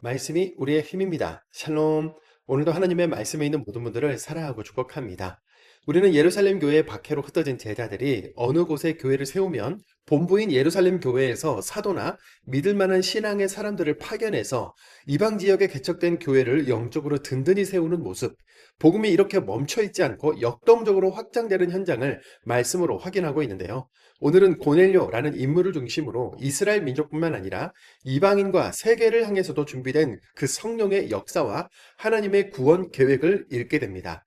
말씀이 우리의 힘입니다. 샬롬. 오늘도 하나님의 말씀에 있는 모든 분들을 사랑하고 축복합니다. 우리는 예루살렘 교회의 박해로 흩어진 제자들이 어느 곳에 교회를 세우면 본부인 예루살렘 교회에서 사도나 믿을 만한 신앙의 사람들을 파견해서 이방 지역에 개척된 교회를 영적으로 든든히 세우는 모습, 복음이 이렇게 멈춰 있지 않고 역동적으로 확장되는 현장을 말씀으로 확인하고 있는데요. 오늘은 고넬료라는 인물을 중심으로 이스라엘 민족뿐만 아니라 이방인과 세계를 향해서도 준비된 그 성령의 역사와 하나님의 구원 계획을 읽게 됩니다.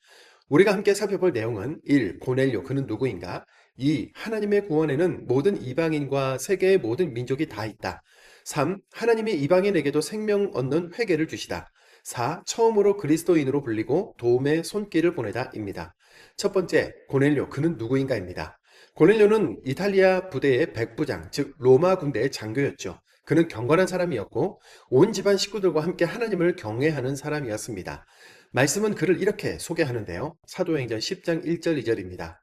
우리가 함께 살펴볼 내용은 1. 고넬료 그는 누구인가? 2. 하나님의 구원에는 모든 이방인과 세계의 모든 민족이 다 있다. 3. 하나님이 이방인에게도 생명 얻는 회개를 주시다. 4. 처음으로 그리스도인으로 불리고 도움의 손길을 보내다입니다. 첫 번째, 고넬료 그는 누구인가입니다. 고넬료는 이탈리아 부대의 백부장, 즉 로마 군대의 장교였죠. 그는 경건한 사람이었고 온 집안 식구들과 함께 하나님을 경외하는 사람이었습니다. 말씀은 그를 이렇게 소개하는데요. 사도행전 10장 1절 2절입니다.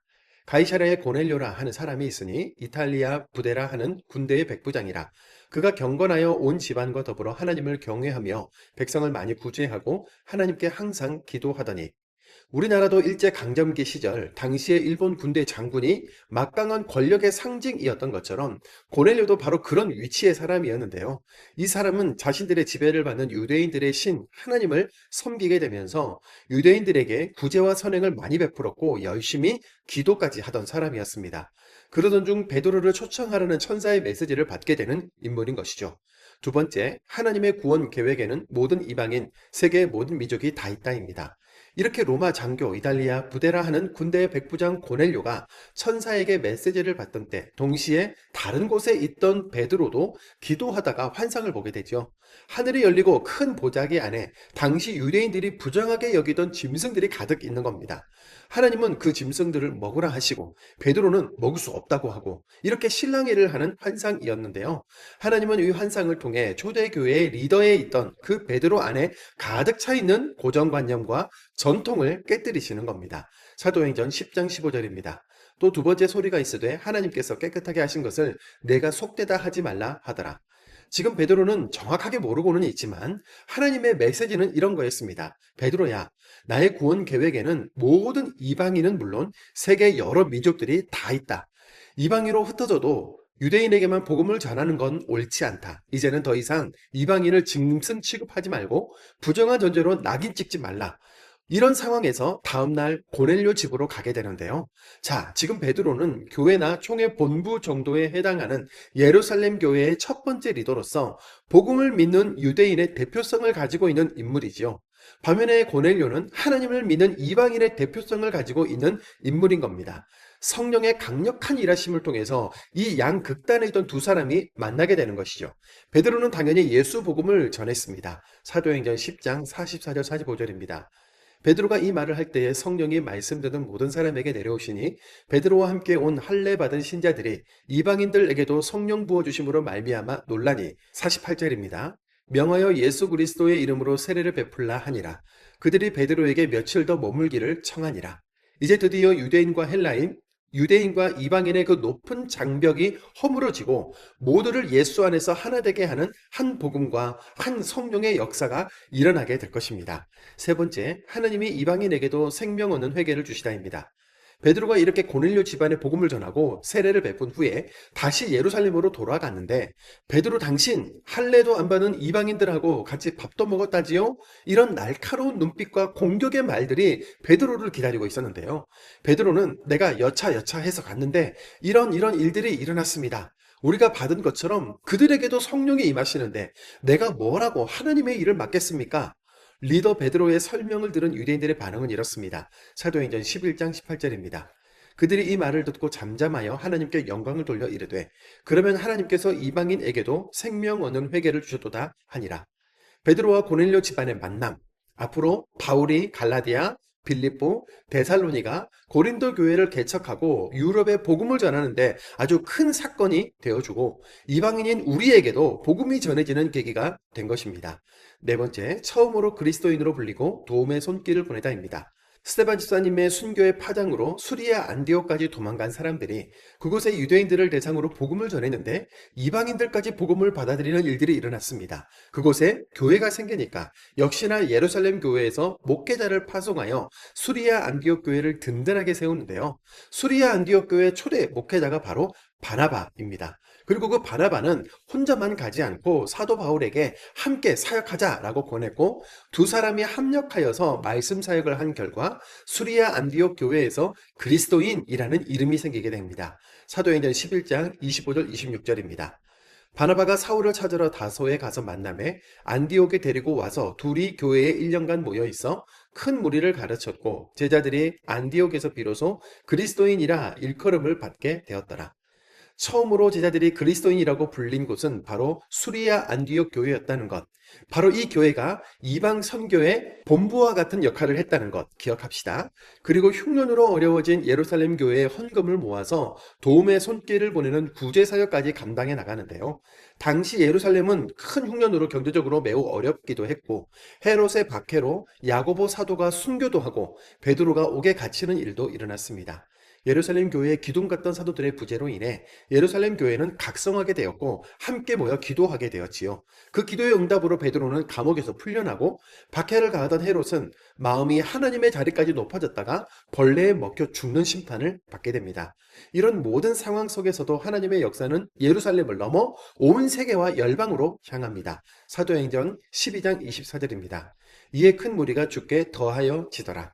가이사랴에 고넬료라 하는 사람이 있으니 이탈리아 부대라 하는 군대의 백부장이라. 그가 경건하여 온 집안과 더불어 하나님을 경외하며 백성을 많이 구제하고 하나님께 항상 기도하더니. 우리나라도 일제강점기 시절 당시의 일본 군대 장군이 막강한 권력의 상징이었던 것처럼 고넬료도 바로 그런 위치의 사람이었는데요. 이 사람은 자신들의 지배를 받는 유대인들의 신 하나님을 섬기게 되면서 유대인들에게 구제와 선행을 많이 베풀었고 열심히 기도까지 하던 사람이었습니다. 그러던 중 베드로를 초청하려는 천사의 메시지를 받게 되는 인물인 것이죠. 두 번째, 하나님의 구원 계획에는 모든 이방인, 세계의 모든 민족이 다 있다입니다. 이렇게 로마 장교 이탈리아 부데라 하는 군대의 백부장 고넬료가 천사에게 메시지를 받던 때 동시에 다른 곳에 있던 베드로도 기도하다가 환상을 보게 되죠. 하늘이 열리고 큰 보자기 안에 당시 유대인들이 부정하게 여기던 짐승들이 가득 있는 겁니다. 하나님은 그 짐승들을 먹으라 하시고 베드로는 먹을 수 없다고 하고 이렇게 실랑이를 하는 환상이었는데요. 하나님은 이 환상을 통해 초대교회의 리더에 있던 그 베드로 안에 가득 차 있는 고정관념과 전통을 깨뜨리시는 겁니다. 사도행전 10장 15절입니다. 또 두 번째 소리가 있으되 하나님께서 깨끗하게 하신 것을 내가 속되다 하지 말라 하더라. 지금 베드로는 정확하게 모르고는 있지만 하나님의 메시지는 이런 거였습니다. 베드로야, 나의 구원 계획에는 모든 이방인은 물론 세계 여러 민족들이 다 있다. 이방인으로 흩어져도 유대인에게만 복음을 전하는 건 옳지 않다. 이제는 더 이상 이방인을 짐승 취급하지 말고 부정한 전제로 낙인 찍지 말라. 이런 상황에서 다음날 고넬료 집으로 가게 되는데요. 자, 지금 베드로는 교회나 총회 본부 정도에 해당하는 예루살렘 교회의 첫 번째 리더로서 복음을 믿는 유대인의 대표성을 가지고 있는 인물이지요. 반면에 고넬료는 하나님을 믿는 이방인의 대표성을 가지고 있는 인물인 겁니다. 성령의 강력한 일하심을 통해서 이 양극단에 있던 두 사람이 만나게 되는 것이죠. 베드로는 당연히 예수 복음을 전했습니다. 사도행전 10장 44절 45절입니다. 베드로가 이 말을 할 때에 성령이 말씀 듣는 모든 사람에게 내려오시니 베드로와 함께 온 할례 받은 신자들이 이방인들에게도 성령 부어 주심으로 말미암아 놀라니 48절입니다. 명하여 예수 그리스도의 이름으로 세례를 베풀라 하니라. 그들이 베드로에게 며칠 더 머물기를 청하니라. 이제 드디어 유대인과 이방인의 그 높은 장벽이 허물어지고 모두를 예수 안에서 하나 되게 하는 한 복음과 한 성령의 역사가 일어나게 될 것입니다. 세 번째, 하나님이 이방인에게도 생명 얻는 회개를 주시다입니다. 베드로가 이렇게 고넬료 집안에 복음을 전하고 세례를 베푼 후에 다시 예루살렘으로 돌아갔는데 베드로 당신 할례도 안 받는 이방인들하고 같이 밥도 먹었다지요? 이런 날카로운 눈빛과 공격의 말들이 베드로를 기다리고 있었는데요. 베드로는 내가 여차해서 갔는데 이런 일들이 일어났습니다. 우리가 받은 것처럼 그들에게도 성령이 임하시는데 내가 뭐라고 하나님의 일을 맡겠습니까? 리더 베드로의 설명을 들은 유대인들의 반응은 이렇습니다. 사도행전 11장 18절입니다. 그들이 이 말을 듣고 잠잠하여 하나님께 영광을 돌려 이르되 그러면 하나님께서 이방인에게도 생명 얻는 회개를 주셨도다 하니라. 베드로와 고넬료 집안의 만남, 앞으로 바울이 갈라디아, 빌립보, 데살로니가 고린도 교회를 개척하고 유럽에 복음을 전하는데 아주 큰 사건이 되어주고 이방인인 우리에게도 복음이 전해지는 계기가 된 것입니다. 네 번째, 처음으로 그리스도인으로 불리고 도움의 손길을 보내다입니다. 스데반 집사님의 순교의 파장으로 수리아 안디옥까지 도망간 사람들이 그곳의 유대인들을 대상으로 복음을 전했는데 이방인들까지 복음을 받아들이는 일들이 일어났습니다. 그곳에 교회가 생기니까 역시나 예루살렘 교회에서 목회자를 파송하여 수리아 안디옥 교회를 든든하게 세우는데요. 수리아 안디옥 교회의 초대 목회자가 바로 바나바입니다. 그리고 그 바나바는 혼자만 가지 않고 사도 바울에게 함께 사역하자라고 권했고 두 사람이 합력하여서 말씀 사역을 한 결과 수리아 안디옥 교회에서 그리스도인이라는 이름이 생기게 됩니다. 사도행전 11장 25절 26절입니다. 바나바가 사울을 찾으러 다소에 가서 만남에 안디옥에 데리고 와서 둘이 교회에 1년간 모여 있어 큰 무리를 가르쳤고 제자들이 안디옥에서 비로소 그리스도인이라 일컬음을 받게 되었더라. 처음으로 제자들이 그리스도인이라고 불린 곳은 바로 수리아 안디옥 교회였다는 것. 바로 이 교회가 이방 선교의 본부와 같은 역할을 했다는 것 기억합시다. 그리고 흉년으로 어려워진 예루살렘 교회의 헌금을 모아서 도움의 손길을 보내는 구제 사역까지 감당해 나가는데요. 당시 예루살렘은 큰 흉년으로 경제적으로 매우 어렵기도 했고 헤롯의 박해로 야고보 사도가 순교도 하고 베드로가 옥에 갇히는 일도 일어났습니다. 예루살렘 교회에 기둥 같던 사도들의 부재로 인해 예루살렘 교회는 각성하게 되었고 함께 모여 기도하게 되었지요. 그 기도의 응답으로 베드로는 감옥에서 풀려나고 박해를 가하던 헤롯은 마음이 하나님의 자리까지 높아졌다가 벌레에 먹혀 죽는 심판을 받게 됩니다. 이런 모든 상황 속에서도 하나님의 역사는 예루살렘을 넘어 온 세계와 열방으로 향합니다. 사도행전 12장 24절입니다. 이에 큰 무리가 죽게 더하여 지더라.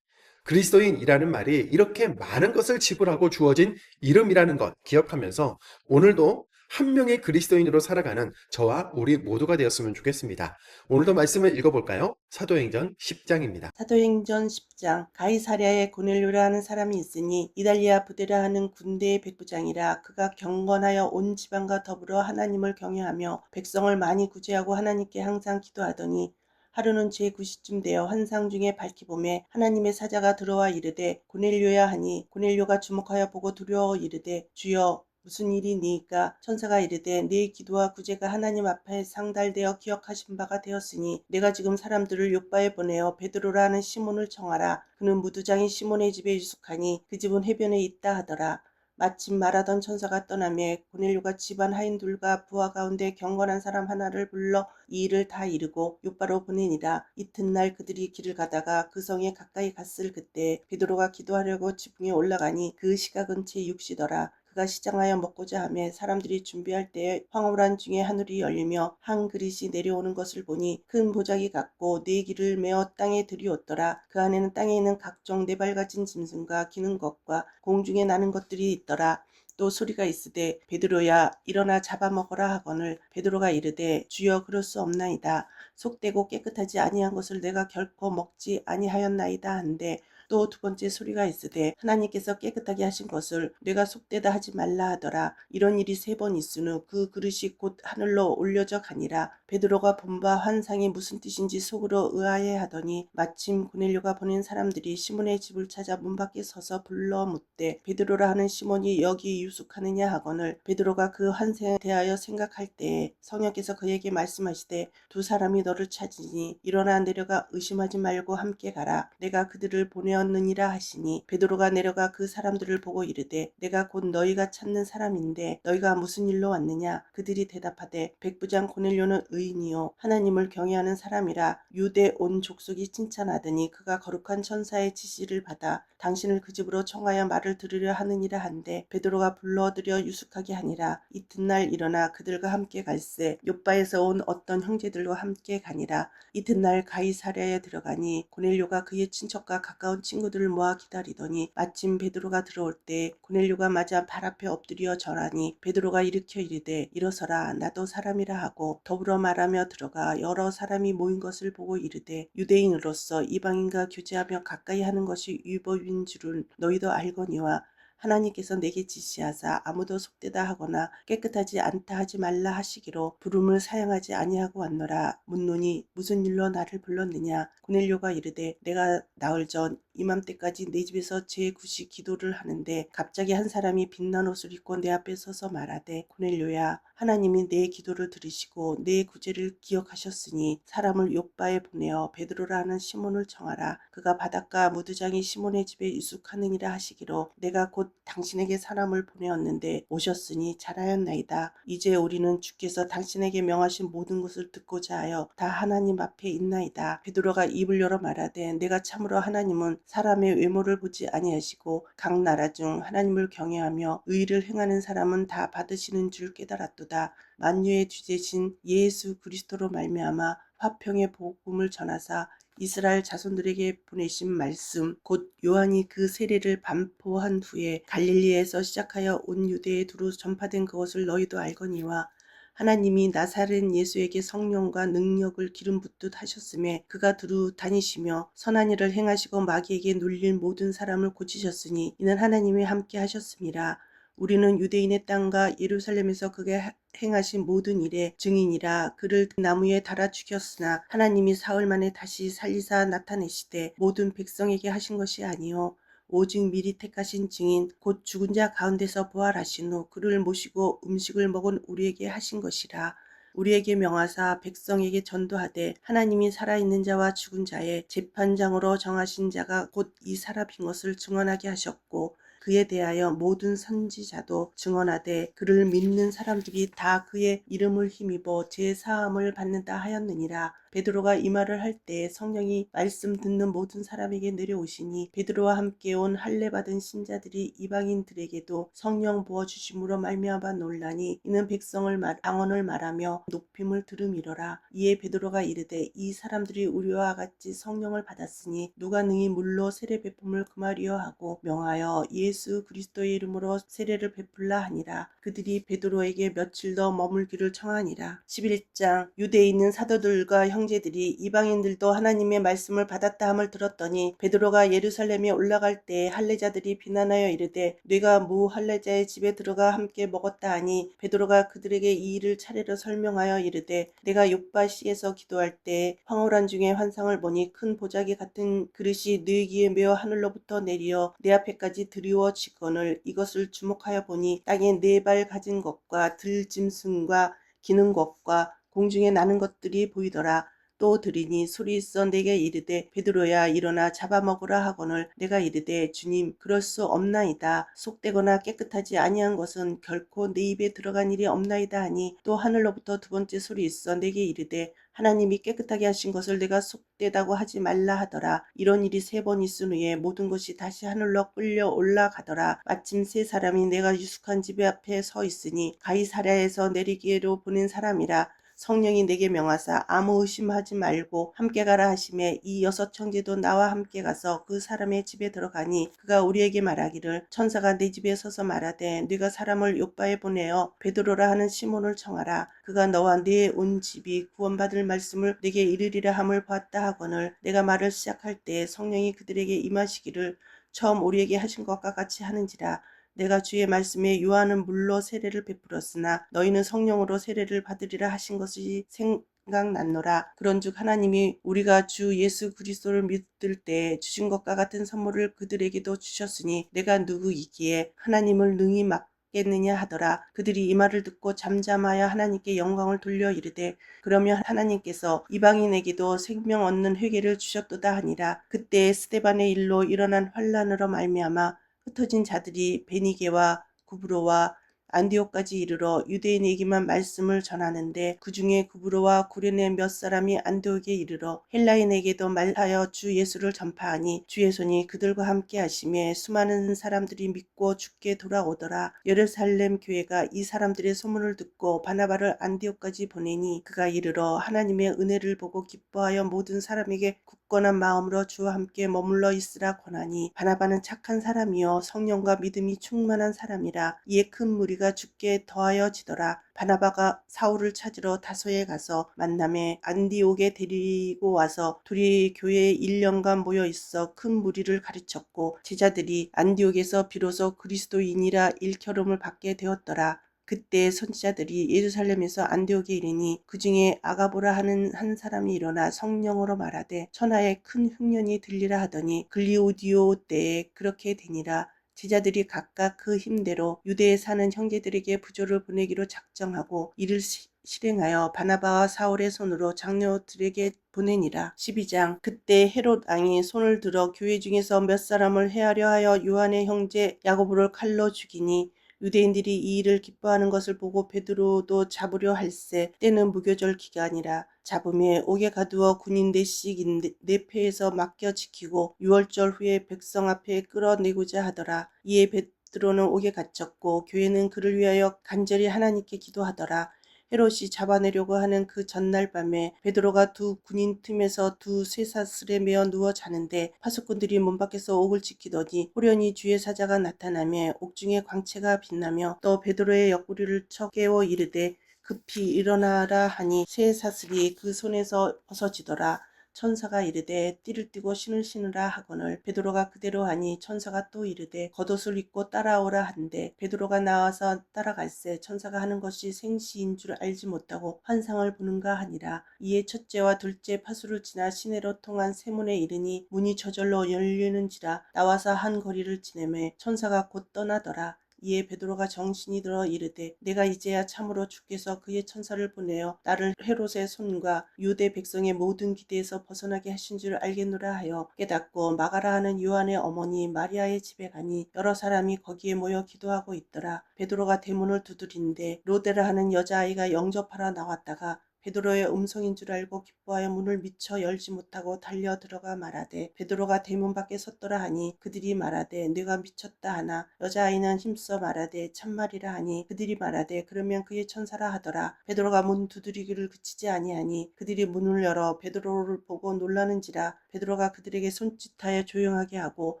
그리스도인이라는 말이 이렇게 많은 것을 지불하고 주어진 이름이라는 것 기억하면서 오늘도 한 명의 그리스도인으로 살아가는 저와 우리 모두가 되었으면 좋겠습니다. 오늘도 말씀을 읽어볼까요? 사도행전 10장입니다. 사도행전 10장 가이사랴에 고넬료라는 사람이 있으니 이달리아 부대라 하는 군대의 백부장이라. 그가 경건하여 온 지방과 더불어 하나님을 경외하며 백성을 많이 구제하고 하나님께 항상 기도하더니 하루는 제9시쯤 되어 환상 중에 밝히 보매 하나님의 사자가 들어와 이르되 고넬료야 하니 고넬료가 주목하여 보고 두려워 이르되 주여 무슨 일이니까? 천사가 이르되 네 기도와 구제가 하나님 앞에 상달되어 기억하신 바가 되었으니 내가 지금 사람들을 요바에 보내어 베드로라 하는 시몬을 청하라. 그는 무두장이 시몬의 집에 유숙하니 그 집은 해변에 있다 하더라. 마침 말하던 천사가 떠나매 고넬료가 집안 하인들과 부하 가운데 경건한 사람 하나를 불러 이 일을 다 이르고 요바로 보내니라. 이튿날 그들이 길을 가다가 그 성에 가까이 갔을 그때 베드로가 기도하려고 지붕에 올라가니 그 시각은 제6시더라. 그가 시장하여 먹고자 하며 사람들이 준비할 때에 황홀한 중에 하늘이 열리며 한 그릇이 내려오는 것을 보니 큰 보자기 같고 네 기를 메어 땅에 들이었더라. 그 안에는 땅에 있는 각종 네발 가진 짐승과 기는 것과 공중에 나는 것들이 있더라. 또 소리가 있으되 베드로야 일어나 잡아먹어라 하거늘 베드로가 이르되 주여 그럴 수 없나이다. 속되고 깨끗하지 아니한 것을 내가 결코 먹지 아니하였나이다 한데 또 두 번째 소리가 있으되 하나님께서 깨끗하게 하신 것을 내가 속되다 하지 말라 하더라. 이런 일이 3번 있으므 그 그릇이 곧 하늘로 올려져 가니라. 베드로가 본 바 환상이 무슨 뜻인지 속으로 의아해 하더니 마침 고넬료가 보낸 사람들이 시몬의 집을 찾아 문 밖에 서서 불러 묻되 베드로라 하는 시몬이 여기 유숙하느냐 하거늘 베드로가 그 환상에 대하여 생각할 때에 성령께서 그에게 말씀하시되 두 사람이 너를 찾으니 일어나 내려가 의심하지 말고 함께 가라. 내가 그들을 보내었느니라 하시니 베드로가 내려가 그 사람들을 보고 이르되 내가 곧 너희가 찾는 사람인데 너희가 무슨 일로 왔느냐? 그들이 대답하되 백부장 고넬료는 의인이요 하나님을 경외하는 사람이라. 유대 온 족속이 칭찬하더니 그가 거룩한 천사의 지시를 받아 당신을 그 집으로 청하여 말을 들으려 하느니라 한데 베드로가 불러들여 유숙하게 하니라. 이튿날 일어나 그들과 함께 갈새 요바에서 온 어떤 형제들과 함께 가니라. 이튿날 가이사랴에 들어가니 고넬료가 그의 친척과 가까운 친구들을 모아 기다리더니 마침 베드로가 들어올 때 고넬료가 맞아 발 앞에 엎드려 절하니 베드로가 일으켜 이르되 일어서라 나도 사람이라 하고 더불어 말하며 들어가 여러 사람이 모인 것을 보고 이르되 유대인으로서 이방인과 교제하며 가까이 하는 것이 율법인 줄은 너희도 알거니와 하나님께서 내게 지시하사 아무도 속되다 하거나 깨끗하지 않다 하지 말라 하시기로 부름을 사양하지 아니하고 왔노라. 묻노니 무슨 일로 나를 불렀느냐? 고넬료가 이르되 내가 나흘 전 이맘때까지 내 집에서 제9시 기도를 하는데 갑자기 한 사람이 빛난 옷을 입고 내 앞에 서서 말하되 고넬료야 하나님이 내 기도를 들으시고 내 구제를 기억하셨으니 사람을 요바에 보내어 베드로라 하는 시몬을 청하라. 그가 바닷가 무드장이 시몬의 집에 유숙하느니라 하시기로 내가 곧 당신에게 사람을 보내었는데 오셨으니 잘하였나이다. 이제 우리는 주께서 당신에게 명하신 모든 것을 듣고자 하여 다 하나님 앞에 있나이다. 베드로가 입을 열어 말하되 내가 참으로 하나님은 사람의 외모를 보지 아니하시고 각 나라 중 하나님을 경외하며 의를 행하는 사람은 다 받으시는 줄 깨달았도다. 만유의 주제신 예수 그리스도로 말미암아 화평의 복음을 전하사 이스라엘 자손들에게 보내신 말씀 곧 요한이 그 세례를 반포한 후에 갈릴리에서 시작하여 온 유대에 두루 전파된 그것을 너희도 알거니와 하나님이 나사렛 예수에게 성령과 능력을 기름 붓듯 하셨음에 그가 두루 다니시며 선한 일을 행하시고 마귀에게 눌린 모든 사람을 고치셨으니 이는 하나님이 함께 하셨음이라. 우리는 유대인의 땅과 예루살렘에서 그가 행하신 모든 일의 증인이라. 그를 나무에 달아 죽였으나 하나님이 사흘 만에 다시 살리사 나타내시되 모든 백성에게 하신 것이 아니요 오직 미리 택하신 증인 곧 죽은 자 가운데서 부활하신 후 그를 모시고 음식을 먹은 우리에게 하신 것이라. 우리에게 명하사 백성에게 전도하되 하나님이 살아있는 자와 죽은 자의 재판장으로 정하신 자가 곧 이 사람인 것을 증언하게 하셨고 그에 대하여 모든 선지자도 증언하되 그를 믿는 사람들이 다 그의 이름을 힘입어 제사함을 받는다 하였느니라. 베드로가 이 말을 할 때 성령이 말씀 듣는 모든 사람에게 내려오시니 베드로와 함께 온 할례 받은 신자들이 이방인들에게도 성령 부어 주심으로 말미암아 놀라니 이는 백성을 방언을 말하며 높임을 들음이로라. 이에 베드로가 이르되 이 사람들이 우리와 같이 성령을 받았으니 누가 능히 물로 세례 베품을 금하리요 하고 명하여 예수 그리스도의 이름으로 세례를 베풀라 하니라. 그들이 베드로에게 며칠 더 머물기를 청하니라. 11장 유대에 있는 사도들과 형제들이 이방인들도 하나님의 말씀을 받았다 함을 들었더니 베드로가 예루살렘에 올라갈 때 할례자들이 비난하여 이르되 네가 무 할례자의 집에 들어가 함께 먹었다 하니 베드로가 그들에게 이 일을 차례로 설명하여 이르되 내가 요바시에서 기도할 때 황홀한 중에 환상을 보니 큰 보자기 같은 그릇이 네 귀에 메어 하늘로부터 내리어 내 앞에까지 드리워지거늘 이것을 주목하여 보니 땅에 4발 가진 것과 들짐승과 기는 것과 공중에 나는 것들이 보이더라. 또 들으니 소리 있어 내게 이르되 베드로야 일어나 잡아먹으라 하거늘 내가 이르되 주님 그럴 수 없나이다. 속되거나 깨끗하지 아니한 것은 결코 내 입에 들어간 일이 없나이다 하니 또 하늘로부터 두 번째 소리 있어 내게 이르되 하나님이 깨끗하게 하신 것을 내가 속되다고 하지 말라 하더라. 이런 일이 3번 있은 후에 모든 것이 다시 하늘로 끌려 올라가더라. 마침 3사람이 내가 유숙한 집 앞에 서 있으니 가이사랴에서 내리기로 보낸 사람이라. 성령이 내게 명하사 아무 의심하지 말고 함께 가라 하시매 이 6 형제도 나와 함께 가서 그 사람의 집에 들어가니 그가 우리에게 말하기를 천사가 내 집에 서서 말하되 네가 사람을 요바에 보내어 베드로라 하는 시몬을 청하라. 그가 너와 네 온 집이 구원받을 말씀을 네게 이르리라 함을 보았다 하거늘 내가 말을 시작할 때 성령이 그들에게 임하시기를 처음 우리에게 하신 것과 같이 하는지라. 내가 주의 말씀에 요한은 물로 세례를 베풀었으나 너희는 성령으로 세례를 받으리라 하신 것이 생각났노라. 그런즉 하나님이 우리가 주 예수 그리스도를 믿을 때 주신 것과 같은 선물을 그들에게도 주셨으니 내가 누구이기에 하나님을 능히 막겠느냐 하더라. 그들이 이 말을 듣고 잠잠하여 하나님께 영광을 돌려 이르되 그러면 하나님께서 이방인에게도 생명 얻는 회개를 주셨도다 하니라. 그때 스데반의 일로 일어난 환란으로 말미암아 흩어진 자들이 베니게와 구브로와 안디옥까지 이르러 유대인에게만 말씀을 전하는데 그 중에 구브로와 구레네 몇 사람이 안디옥에 이르러 헬라인에게도 말하여 주 예수를 전파하니 주의 손이 그들과 함께 하심에 수많은 사람들이 믿고 주께 돌아오더라. 예루살렘 교회가 이 사람들의 소문을 듣고 바나바를 안디옥까지 보내니 그가 이르러 하나님의 은혜를 보고 기뻐하여 모든 사람에게 굳건한 마음으로 주와 함께 머물러 있으라 권하니 바나바는 착한 사람이요 성령과 믿음이 충만한 사람이라. 이에 큰 무리가 주께 더하여지더라. 바나바가 사울을 찾으러 다소에 가서 만남에 안디옥에 데리고 와서 둘이 교회에 1년간 모여 있어 큰 무리를 가르쳤고 제자들이 안디옥에서 비로소 그리스도인이라 일컬음을 받게 되었더라. 그때 선지자들이 예루살렘에서 안디옥에 이르니 그 중에 아가보라 하는 한 사람이 일어나 성령으로 말하되 천하에 큰 흉년이 들리라 하더니 글리오디오 때에 그렇게 되니라. 제자들이 각각 그 힘대로 유대에 사는 형제들에게 부조를 보내기로 작정하고 이를 실행하여 바나바와 사울의 손으로 장로들에게 보내니라. 12장. 그때 헤롯 왕이 손을 들어 교회 중에서 몇 사람을 해하려 하여 요한의 형제 야고보를 칼로 죽이니 유대인들이 이 일을 기뻐하는 것을 보고 베드로도 잡으려 할세. 때는 무교절 기간이라. 잡음에 옥에 가두어 군인 4씩 4패에서 맡겨 지키고 6월절 후에 백성 앞에 끌어내고자 하더라. 이에 베드로는 옥에 갇혔고 교회는 그를 위하여 간절히 하나님께 기도하더라. 헤롯이 잡아내려고 하는 그 전날 밤에 베드로가 두 군인 틈에서 두 쇠사슬에 매어 누워 자는데 파수꾼들이 문 밖에서 옥을 지키더니 호련히 주의 사자가 나타나며 옥중에 광채가 빛나며 또 베드로의 옆구리를 쳐 깨워 이르되 급히 일어나라 하니 쇠사슬이 그 손에서 벗어지더라. 천사가 이르되 띠를 띠고 신을 신으라 하거늘 베드로가 그대로 하니 천사가 또 이르되 겉옷을 입고 따라오라 한데 베드로가 나와서 따라갈새 천사가 하는 것이 생시인 줄 알지 못하고 환상을 보는가 하니라. 이에 첫째와 둘째 파수를 지나 시내로 통한 세문에 이르니 문이 저절로 열리는지라. 나와서 한 거리를 지내매 천사가 곧 떠나더라. 이에 베드로가 정신이 들어 이르되 내가 이제야 참으로 주께서 그의 천사를 보내어 나를 헤롯의 손과 유대 백성의 모든 기대에서 벗어나게 하신 줄 알겠노라 하여 깨닫고 마가라 하는 요한의 어머니 마리아의 집에 가니 여러 사람이 거기에 모여 기도하고 있더라. 베드로가 대문을 두드리는데 로데라 하는 여자아이가 영접하러 나왔다가 베드로의 음성인 줄 알고 기뻐하여 문을 미처 열지 못하고 달려 들어가 말하되 베드로가 대문 밖에 섰더라 하니 그들이 말하되 네가 미쳤다 하나 여자아이는 힘써 말하되 참말이라 하니 그들이 말하되 그러면 그의 천사라 하더라. 베드로가 문 두드리기를 그치지 아니하니 그들이 문을 열어 베드로를 보고 놀라는지라. 베드로가 그들에게 손짓하여 조용하게 하고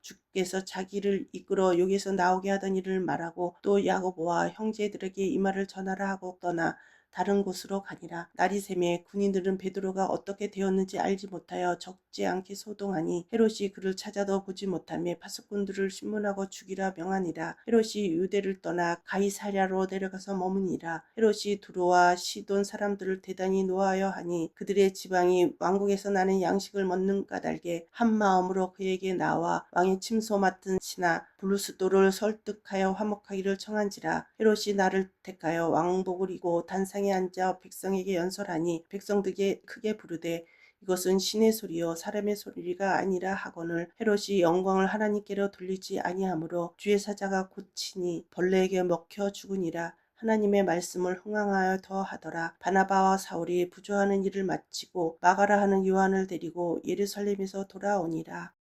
주께서 자기를 이끌어 여기서 나오게 하던 일을 말하고 또 야고보와 형제들에게 이 말을 전하라 하고 떠나 다른 곳으로 가니라. 날이 새매 군인들은 베드로가 어떻게 되었는지 알지 못하여 적지 않게 소동하니 헤롯이 그를 찾아도 보지 못하며 파수꾼들을 신문하고 죽이라 명하니라. 헤롯이 유대를 떠나 가이사랴로 내려가서 머무니라. 헤롯이 두로와 시돈 사람들을 대단히 노하여 하니 그들의 지방이 왕국에서 나는 양식을 먹는 까닭에 한 마음으로 그에게 나와 왕의 침소 맡은 신하 블루스도를 설득하여 화목하기를 청한지라. 헤롯이 나를 택하여 왕복을 이고 단상에 앉아 백성에게 연설하니 백성들에게 크게 부르되 이것은 신의 소리요 사람의 소리가 아니라 하거늘 헤롯이 영광을 하나님께로 돌리지 아니하므로 주의 사자가 고치니 벌레에게 먹혀 죽으니라. 하나님의 말씀을 흥황하여 더하더라. 바나바와 사울이 부조하는 일을 마치고 마가라 하는 요한을 데리고 예루살렘에서 돌아오니라.